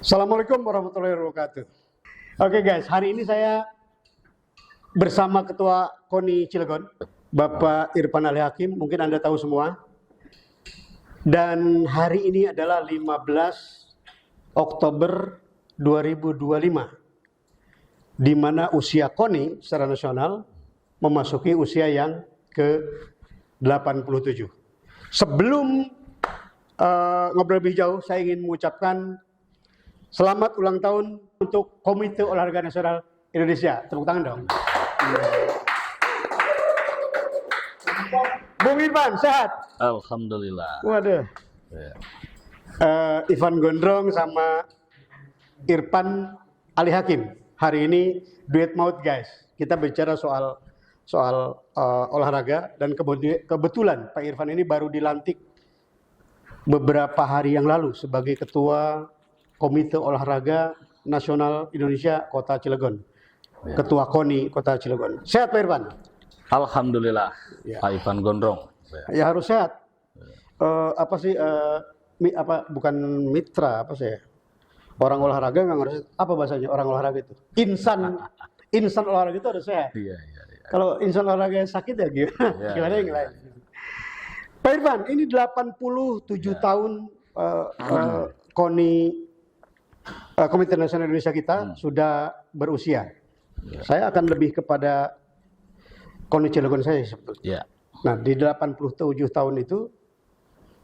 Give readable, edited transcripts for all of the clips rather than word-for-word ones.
Assalamualaikum warahmatullahi wabarakatuh. Oke guys, hari ini saya bersama Ketua KONI Cilegon, Bapak Irfan Ali Hakim, mungkin Anda tahu semua. Dan hari ini adalah 15 Oktober 2025, di mana usia KONI secara nasional memasuki usia yang ke-87. Sebelum ngobrol lebih jauh, saya ingin mengucapkan selamat ulang tahun untuk Komite Olahraga Nasional Indonesia. Tepuk tangan dong. Bung Irfan, sehat? Alhamdulillah. Waduh. Ya. Ivan Gondrong sama Irfan Ali Hakim. Hari ini duet maut guys. Kita bicara soal olahraga, dan kebetulan Pak Irfan ini baru dilantik beberapa hari yang lalu sebagai Ketua Komite Olahraga Nasional Indonesia Kota Cilegon. Ya. Ketua KONI Kota Cilegon. Sehat Pak Irfan? Alhamdulillah, Ya. Pak Ivan Gondrong. Ya harus sehat. Apa sih bukan mitra, apa sih? Orang olahraga memang harus, apa bahasanya orang olahraga itu? Insan olahraga itu harus sehat. Iya, iya, iya. Kalau insan olahraga sakit ya gimana? Ya, Gimana ya, yang lain? Pak Irfan, ini 87 tahun KONI Komite Nasional Indonesia kita sudah berusia. Saya akan lebih kepada KONI Cilegon saya sebetulnya. Ya. Nah, di 87 tahun itu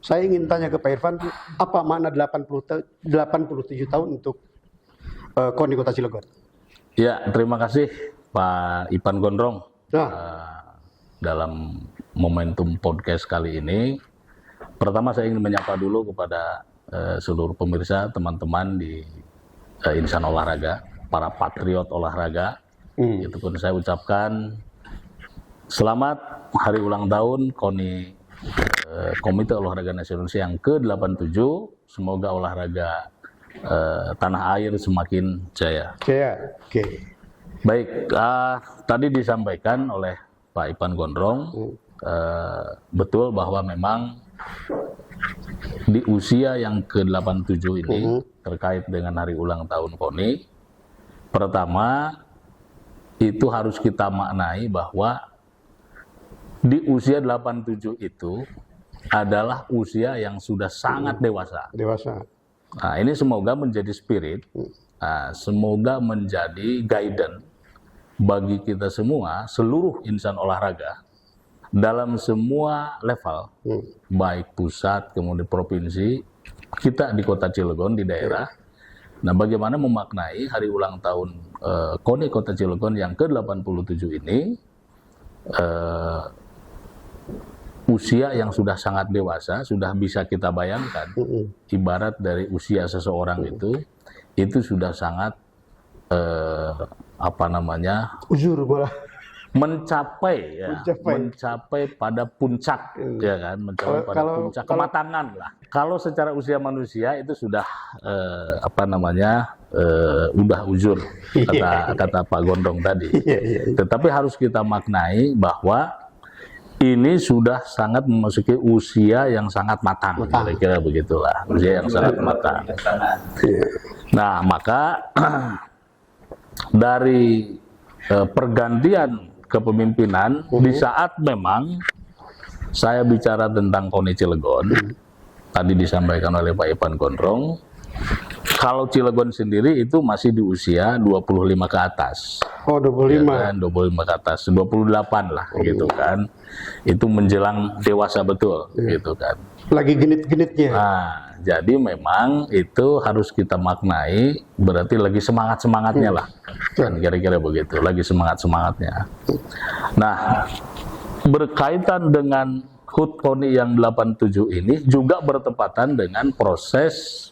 saya ingin tanya ke Pak Irfan, apa makna 87 tahun untuk KONI Kota Cilegon? Ya, terima kasih Pak Ivan Gondrong. Nah, Dalam momentum podcast kali ini, pertama saya ingin menyapa dulu kepada seluruh pemirsa, teman-teman di insan olahraga, para patriot olahraga. Itu pun saya ucapkan selamat hari ulang tahun KONI Komite Olahraga Nasional Indonesia yang ke-87. Semoga olahraga tanah air semakin jaya. saya, oke. Baik, tadi disampaikan oleh Pak Ivan Gondrong, betul bahwa memang di usia yang ke-87 ini terkait dengan hari ulang tahun KONI, pertama itu harus kita maknai bahwa di usia 87 itu adalah usia yang sudah sangat dewasa. Dewasa. Nah, ini semoga menjadi spirit, semoga menjadi guidance bagi kita semua, seluruh insan olahraga, dalam semua level, baik pusat, kemudian provinsi, kita di Kota Cilegon, di daerah. Nah, bagaimana memaknai hari ulang tahun KONI Kota Cilegon yang ke-87 ini, usia yang sudah sangat dewasa, sudah bisa kita bayangkan, ibarat dari usia seseorang itu sudah sangat Uzur bola. mencapai pada puncak, ya kan, mencapai pada puncak kematangan lah. Kalau secara usia manusia itu sudah udah uzur, kata Pak Gondrong tadi. Tetapi harus kita maknai bahwa ini sudah sangat memasuki usia yang sangat matang. Kira-kira begitulah, usia yang sangat matang. Nah, maka dari pergantian kepemimpinan, di saat memang saya bicara tentang KONI Cilegon, tadi disampaikan oleh Pak Ivan Gondrong, kalau Cilegon sendiri itu masih di usia 25 ke atas. Oh, 25. Ya kan, 25 ke atas, 28 lah gitu kan. Itu menjelang dewasa betul gitu kan. Lagi genit-genitnya. Nah, jadi memang itu harus kita maknai, berarti lagi semangat-semangatnya lah. Kan kira-kira begitu, lagi semangat-semangatnya. Nah, berkaitan dengan HUT KONI yang 87 ini juga bertepatan dengan proses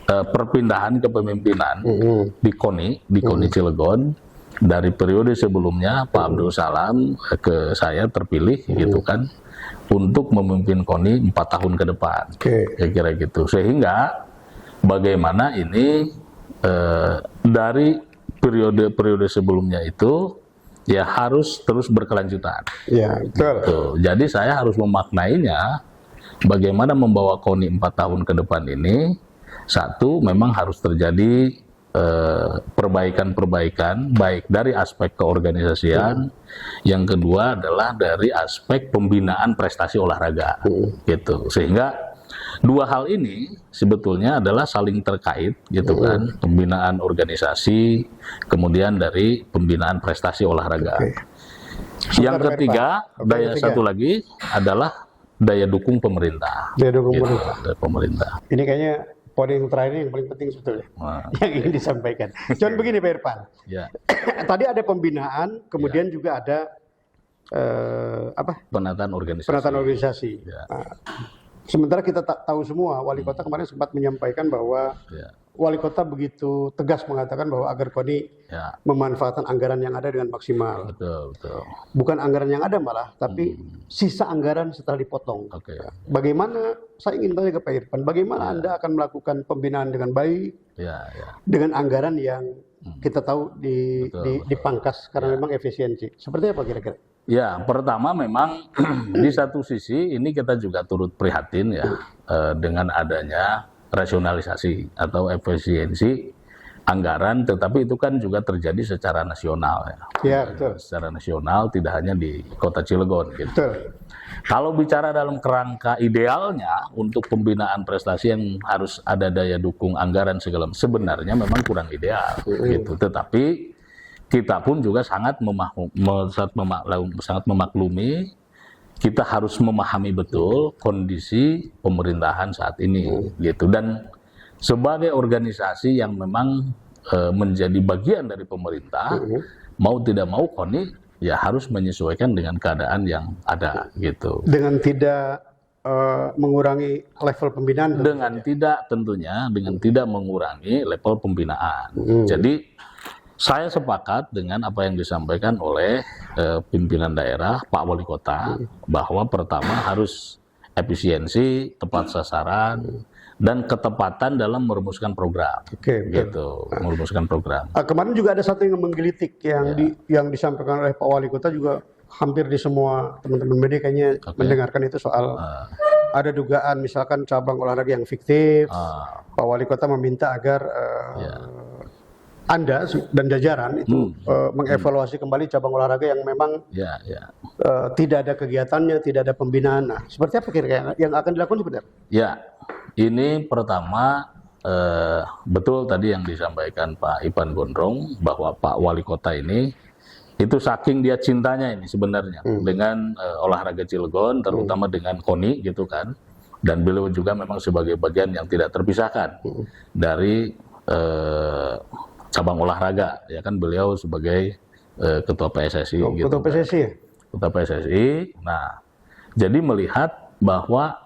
perpindahan kepemimpinan di KONI Cilegon. Dari periode sebelumnya Pak Abdul Salam ke saya terpilih gitu kan, untuk memimpin KONI 4 tahun ke depan, kira-kira gitu. Sehingga bagaimana ini dari periode sebelumnya itu ya harus terus berkelanjutan. Ya, betul. Tuh, jadi saya harus memaknainya bagaimana membawa KONI 4 tahun ke depan ini Satu, memang harus terjadi perbaikan-perbaikan baik dari aspek keorganisasian, yang kedua adalah dari aspek pembinaan prestasi olahraga, gitu. Sehingga dua hal ini sebetulnya adalah saling terkait, gitu kan, pembinaan organisasi, kemudian dari pembinaan prestasi olahraga. Yang ketiga, daya satu lagi adalah daya dukung pemerintah. Daya dukung gitu, pemerintah. dari pemerintah. Ini kayaknya poin yang terakhir ini yang paling penting sebetulnya, yang ingin disampaikan. Cuman begini Pak Irfan, Ya, tadi ada pembinaan, kemudian juga ada penataan organisasi. penataan organisasi. Ya. Nah, sementara kita tak tahu semua, wali kota kemarin sempat menyampaikan bahwa Ya, wali kota begitu tegas mengatakan bahwa agar KONI ya, memanfaatkan anggaran yang ada dengan maksimal. betul, betul. Bukan anggaran yang ada malah, tapi sisa anggaran setelah dipotong. Oke. Bagaimana, saya ingin tanya ke Pak Irfan, bagaimana Anda akan melakukan pembinaan dengan baik, Ya, ya. dengan anggaran yang kita tahu dipangkas karena memang efisiensi. Seperti apa kira-kira? Ya, pertama memang di satu sisi ini kita juga turut prihatin ya dengan adanya rasionalisasi atau efisiensi anggaran, tetapi itu kan juga terjadi secara nasional ya. Ya, betul. Secara nasional, tidak hanya di Kota Cilegon gitu. Betul. Kalau bicara dalam kerangka idealnya untuk pembinaan prestasi yang harus ada daya dukung anggaran segala, sebenarnya memang kurang ideal gitu. Tetapi kita pun juga sangat memaklumi, kita harus memahami betul kondisi pemerintahan saat ini gitu. Dan sebagai organisasi yang memang menjadi bagian dari pemerintah, mau tidak mau KONI ya harus menyesuaikan dengan keadaan yang ada gitu. Dengan tidak mengurangi level pembinaan. Tentunya dengan tidak mengurangi level pembinaan. Jadi saya sepakat dengan apa yang disampaikan oleh pimpinan daerah, Pak Wali Kota, bahwa pertama harus efisiensi, tepat sasaran, dan ketepatan dalam merumuskan program. Oke, gitu, merumuskan program. Kemarin juga ada satu yang menggelitik yang disampaikan oleh Pak Wali Kota, juga hampir di semua teman-teman media kayaknya mendengarkan itu soal ada dugaan misalkan cabang olahraga yang fiktif. Pak Wali Kota meminta agar Anda dan jajaran itu mengevaluasi kembali cabang olahraga yang memang tidak ada kegiatannya, tidak ada pembinaan. Nah, seperti apa kira-kira yang akan dilakukan sebenarnya? Ya, ini pertama betul tadi yang disampaikan Pak Ipan Gondrong bahwa Pak Wali Kota ini itu saking dia cintanya ini sebenarnya dengan olahraga Cilegon, terutama dengan KONI gitu kan. Dan beliau juga memang sebagai bagian yang tidak terpisahkan dari cabang olahraga, ya kan, beliau sebagai ketua PSSI. Gitu, ketua PSSI ya? Ketua PSSI. Nah, jadi melihat bahwa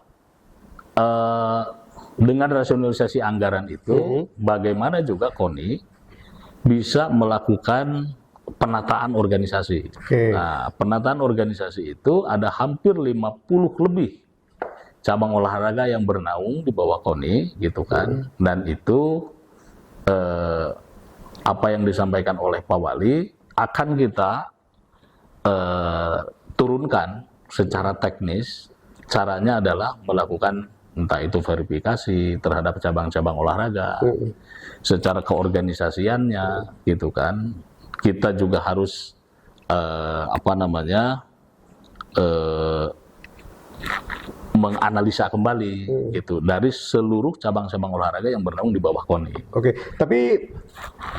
dengan rasionalisasi anggaran itu, bagaimana juga KONI bisa melakukan penataan organisasi. Nah, penataan organisasi itu ada hampir 50 lebih cabang olahraga yang bernaung di bawah KONI, gitu kan. Dan itu apa yang disampaikan oleh Pak Wali akan kita turunkan secara teknis. Caranya adalah melakukan entah itu verifikasi terhadap cabang-cabang olahraga, secara keorganisasiannya, gitu kan. Kita juga harus menganalisa kembali gitu dari seluruh cabang-cabang olahraga yang bernaung di bawah KONI. Oke, tapi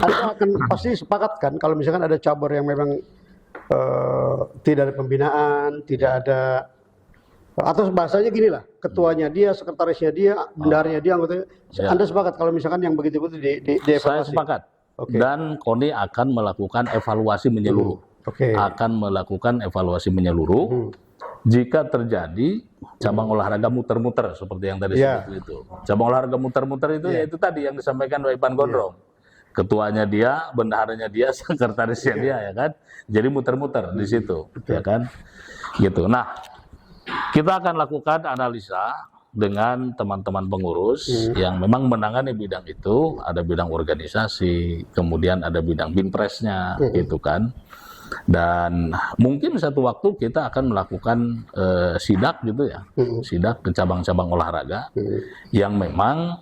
Anda akan pasti sepakat kan kalau misalkan ada cabur yang memang tidak ada pembinaan, tidak ada, atau bahasanya gini lah, ketuanya dia, sekretarisnya dia, bendaharanya dia, anggotanya. Anda sepakat kalau misalkan yang begitu-begitu dievaluasi? Saya sepakat. Dan KONI akan melakukan evaluasi menyeluruh. Akan melakukan evaluasi menyeluruh. Jika terjadi cabang olahraga muter-muter seperti yang tadi sebut itu. Cabang olahraga muter-muter itu yaitu tadi yang disampaikan oleh Ipan Gondrong. Ketuanya dia, bendaharanya dia, sekretarisnya dia, ya kan. Jadi muter-muter di situ, ya kan. Gitu. Nah, kita akan lakukan analisa dengan teman-teman pengurus yang memang menangani bidang itu. Ada bidang organisasi, kemudian ada bidang binpresnya, gitu kan. Dan mungkin satu waktu kita akan melakukan sidak gitu ya, sidak ke cabang-cabang olahraga yang memang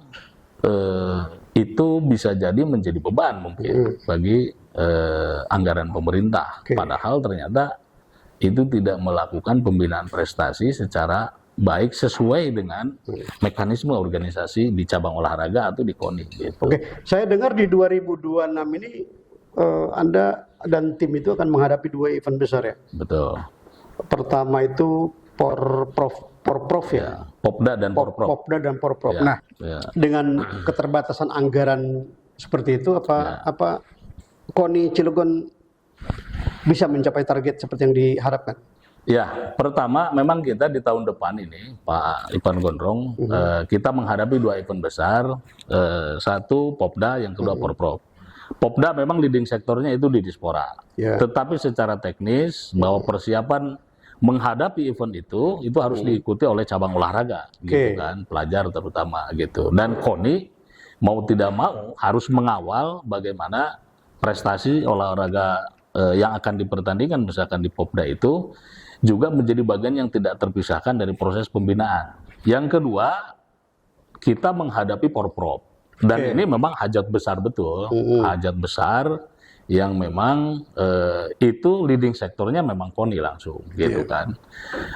itu bisa jadi menjadi beban mungkin bagi anggaran pemerintah. Padahal ternyata itu tidak melakukan pembinaan prestasi secara baik sesuai dengan mekanisme organisasi di cabang olahraga atau di KONI. Gitu. Oke, saya dengar di 2026 ini Anda dan tim itu akan menghadapi 2 event besar ya. Betul. Pertama itu Porprov ya. Popda dan Porprov. Popda dan Porprov. Ya, Nah, ya. dengan keterbatasan anggaran seperti itu, apa KONI Cilegon bisa mencapai target seperti yang diharapkan? Ya, pertama memang kita di tahun depan ini, Pak Ivan Gondrong, kita menghadapi 2 event besar, satu Popda, yang kedua Porprov. Popda memang leading sektornya itu di Dispora, tetapi secara teknis bahwa persiapan menghadapi event itu harus diikuti oleh cabang olahraga, gitu kan, pelajar terutama gitu. Dan KONI mau tidak mau harus mengawal bagaimana prestasi olahraga yang akan dipertandingkan misalkan di Popda itu juga menjadi bagian yang tidak terpisahkan dari proses pembinaan. Yang kedua, kita menghadapi Porprov. Dan ini memang hajat besar betul, hajat besar yang memang itu leading sektornya memang KONI langsung, gitu kan.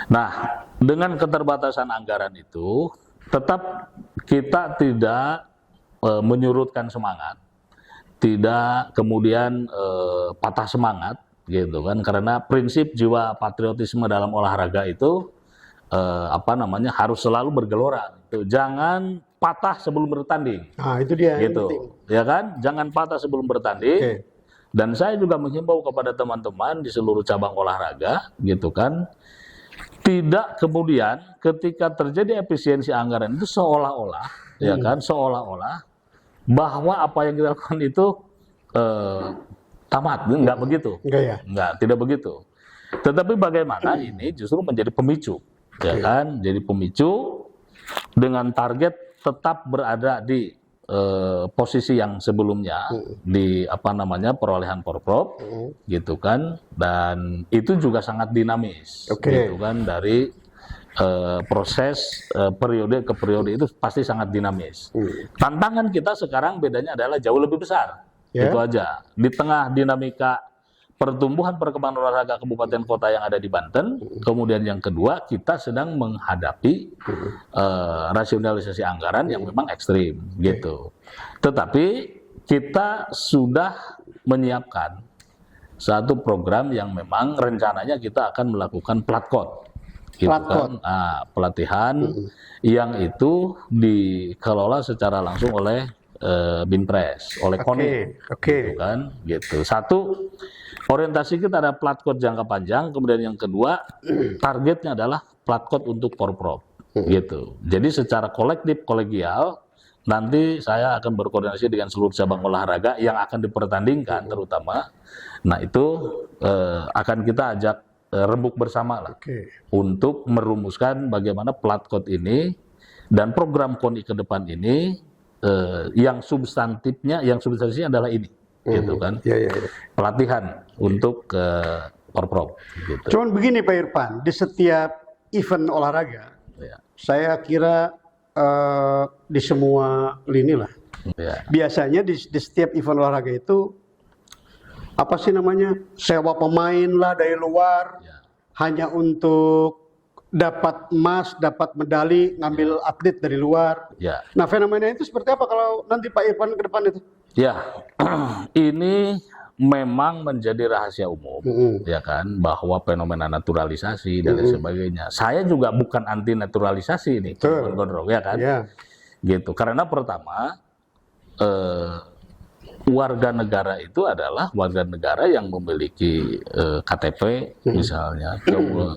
Nah, dengan keterbatasan anggaran itu, tetap kita tidak menyurutkan semangat, tidak kemudian patah semangat, gitu kan, karena prinsip jiwa patriotisme dalam olahraga itu harus selalu bergelora. Gitu. Jangan patah sebelum bertanding. Nah, itu dia gitu. yang penting. Ya kan? Jangan patah sebelum bertanding. Dan saya juga menghimbau kepada teman-teman di seluruh cabang olahraga, gitu kan, tidak kemudian ketika terjadi efisiensi anggaran itu seolah-olah, ya kan, seolah-olah bahwa apa yang kita lakukan itu tamat, enggak begitu. Enggak ya? Enggak, tidak begitu. Tetapi bagaimana ini justru menjadi pemicu, ya kan? Jadi pemicu dengan target tetap berada di posisi yang sebelumnya di perolehan Porprov, gitu kan? Dan itu juga sangat dinamis, gitu kan? Dari proses periode ke periode itu pasti sangat dinamis. Tantangan kita sekarang bedanya adalah jauh lebih besar. Itu aja. Di tengah dinamika pertumbuhan perkembangan olahraga kabupaten kota yang ada di Banten, kemudian yang kedua kita sedang menghadapi rasionalisasi anggaran yang memang ekstrim, gitu. Tetapi kita sudah menyiapkan satu program yang memang rencananya kita akan melakukan platkot, gitu kan? Pelatihan yang itu dikelola secara langsung oleh Binpres, oleh KONI, gitu kan, gitu. Satu, orientasi kita ada platkot jangka panjang, kemudian yang kedua targetnya adalah platkot untuk Porprov, gitu. Jadi secara kolektif kolegial nanti saya akan berkoordinasi dengan seluruh cabang olahraga yang akan dipertandingkan terutama. Nah itu akan kita ajak rembuk bersama lah untuk merumuskan bagaimana platkot ini dan program KONI ke depan ini. Yang substansinya adalah ini, gitu kan? Pelatihan untuk Porprov. Gitu. Cuman begini Pak Irfan, di setiap event olahraga, saya kira di semua lini lah. Biasanya di setiap event olahraga itu sewa pemain lah dari luar, hanya untuk dapat emas, dapat medali, ngambil atlet dari luar. Nah, fenomena itu seperti apa kalau nanti Pak Irfan ke depan itu? Ya, ini memang menjadi rahasia umum, ya kan, bahwa fenomena naturalisasi dan lain sebagainya. Saya juga bukan anti naturalisasi ini, Gondrong, ya kan? Gitu. Karena pertama, warga negara itu adalah warga negara yang memiliki KTP misalnya,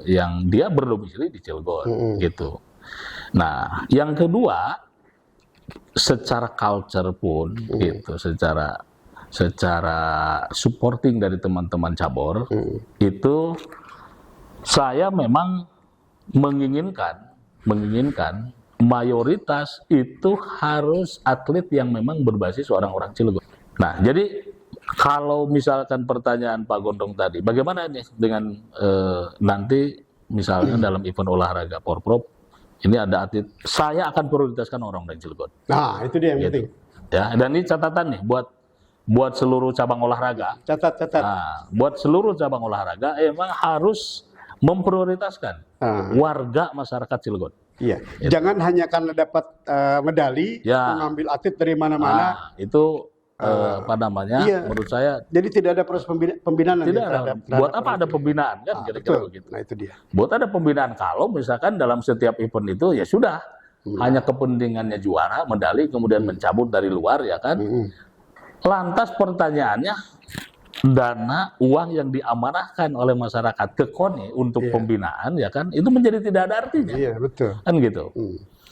yang dia berdomisili di Cilegon, gitu. Nah, yang kedua, secara culture pun, gitu, secara supporting dari teman-teman cabur, itu saya memang menginginkan mayoritas itu harus atlet yang memang berbasis orang-orang Cilegon. Nah, jadi kalau misalkan pertanyaan Pak Gondrong tadi, bagaimana nih dengan nanti misalnya dalam event olahraga Porprov ini ada atlet, saya akan prioritaskan orang dari Cilegon. Nah, itu dia yang Gitu. penting. Ya, dan ini catatan nih buat seluruh cabang olahraga. Catat. Nah, buat seluruh cabang olahraga emang harus memprioritaskan warga masyarakat Cilegon. Iya. Jangan hanya karena dapat medali Ya. mengambil atlet dari mana-mana. Itu apa namanya? Iya. Menurut saya Jadi tidak ada proses pembinaan nanti tidak. terhadap Buat apa orang ada itu. pembinaan kan? Kira-kira Betul. begitu. Nah, itu dia. Buat ada pembinaan kalau misalkan dalam setiap event itu ya sudah hanya kepentingannya juara, medali, kemudian mencabut dari luar ya kan. Lantas pertanyaannya, dana uang yang diamanahkan oleh masyarakat ke KONI untuk pembinaan ya kan, itu menjadi tidak ada artinya. Iya, betul. Kan gitu.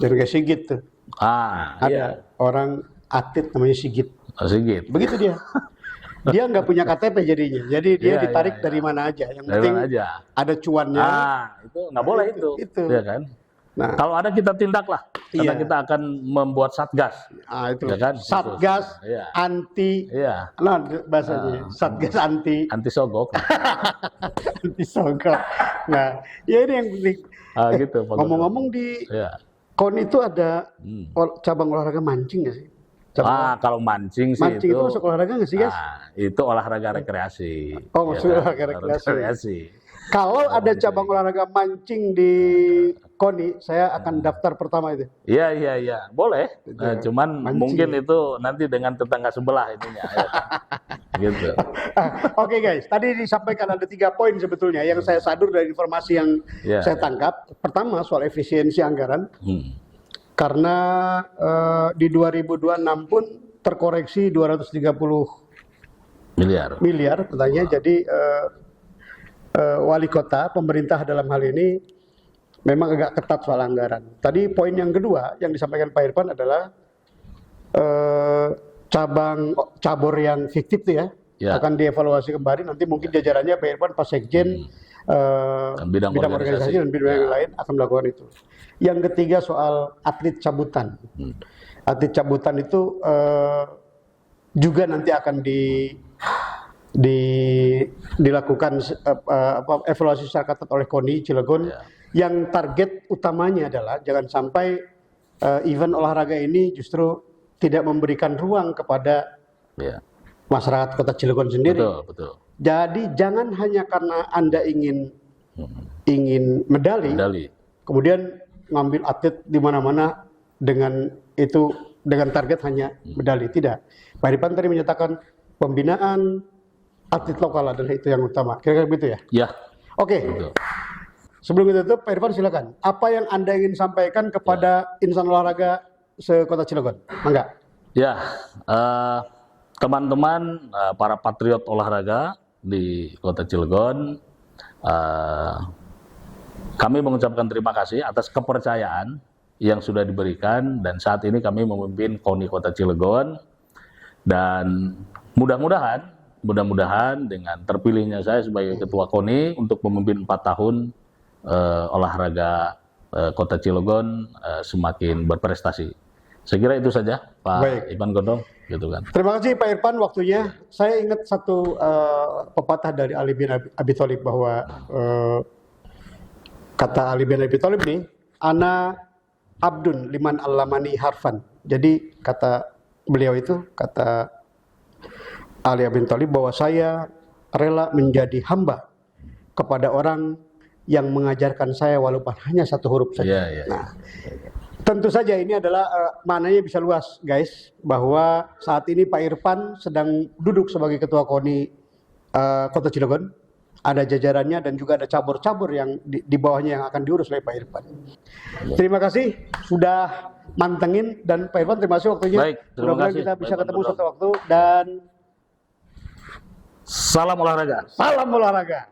Dan kayak Sigit tuh. Iya. Ada orang atlet namanya Sigit. Sigit. Begitu dia. Dia nggak punya KTP jadinya. Jadi dia Iya, ditarik iya. dari mana aja. Yang Dari penting mana aja. ada cuannya. Itu nggak boleh itu. Itu. Ya kan? Nah, Kalau ada kita tindak lah, karena Iya. kita akan membuat satgas. itu Ya kan? Satgas Iya. anti, Iya, nah bahasanya Satgas anti anti sogok. anti sogok. Nah, ya ini yang penting. Gitu. Pak Gubernur. Ngomong-ngomong di Iya. KON itu ada cabang olahraga mancing nggak sih? Kalau mancing sih Mancing itu masuk olahraga nggak sih, guys? itu olahraga rekreasi. Oh, masuk olahraga rekreasi. Kalau ada cabang olahraga mancing di KONI, saya akan daftar pertama itu. Iya, boleh. Cuman mancing. mungkin itu nanti dengan tetangga sebelah ininya. Ya. Gitu. Oke guys, tadi disampaikan ada 3 poin sebetulnya yang saya sadur dari informasi yang saya tangkap. Pertama soal efisiensi anggaran, karena di 2026 pun terkoreksi 230 miliar katanya. Jadi wali kota, pemerintah dalam hal ini memang agak ketat soal anggaran. Tadi poin yang kedua yang disampaikan Pak Irfan adalah cabur yang fiktif itu ya, akan dievaluasi kembali. Nanti mungkin jajarannya Pak Irfan, Pak Sekjen, bidang organisasi dan bidang yang lain akan melakukan itu. Yang ketiga soal atlet cabutan. Atlet cabutan itu juga nanti akan dilakukan evaluasi secara ketat oleh KONI Cilegon. Yang target utamanya adalah jangan sampai event olahraga ini justru tidak memberikan ruang kepada masyarakat Kota Cilegon sendiri. Betul. Jadi jangan hanya karena Anda ingin medali, kemudian ngambil atlet di mana-mana dengan target hanya medali. Tidak. Pak Irfan tadi menyatakan pembinaan atlet lokal adalah itu yang utama. Kira-kira begitu ya? Ya. Oke. Betul. Sebelum itu Pak Irfan silakan. Apa yang Anda ingin sampaikan kepada insan olahraga se-Kota Cilegon? Mangga. Ya, teman-teman para patriot olahraga di Kota Cilegon, kami mengucapkan terima kasih atas kepercayaan yang sudah diberikan, dan saat ini kami memimpin KONI Kota Cilegon, dan mudah-mudahan dengan terpilihnya saya sebagai ketua KONI untuk memimpin 4 tahun olahraga Kota Cilegon semakin berprestasi. Saya kira itu saja, Pak Irfan Gondong, gitu kan. Terima kasih Pak Irfan waktunya. Saya ingat satu pepatah dari Ali bin Abi Thalib bahwa kata Ali bin Abi Thalib nih, ana abdun liman allamani harfan. Jadi kata beliau itu, kata Ali bin Thalib, bahwa saya rela menjadi hamba kepada orang yang mengajarkan saya walaupun hanya 1 huruf saja. Nah, tentu saja ini adalah maknanya bisa luas, guys, bahwa saat ini Pak Irfan sedang duduk sebagai ketua KONI Kota Cilegon. Ada jajarannya dan juga ada cabur-cabur yang di bawahnya yang akan diurus oleh Pak Irfan. Terima kasih sudah mantengin, dan Pak Irfan terima kasih waktunya. Baik, terima kasih. Kita bisa ketemu suatu waktu, dan salam olahraga. salam olahraga.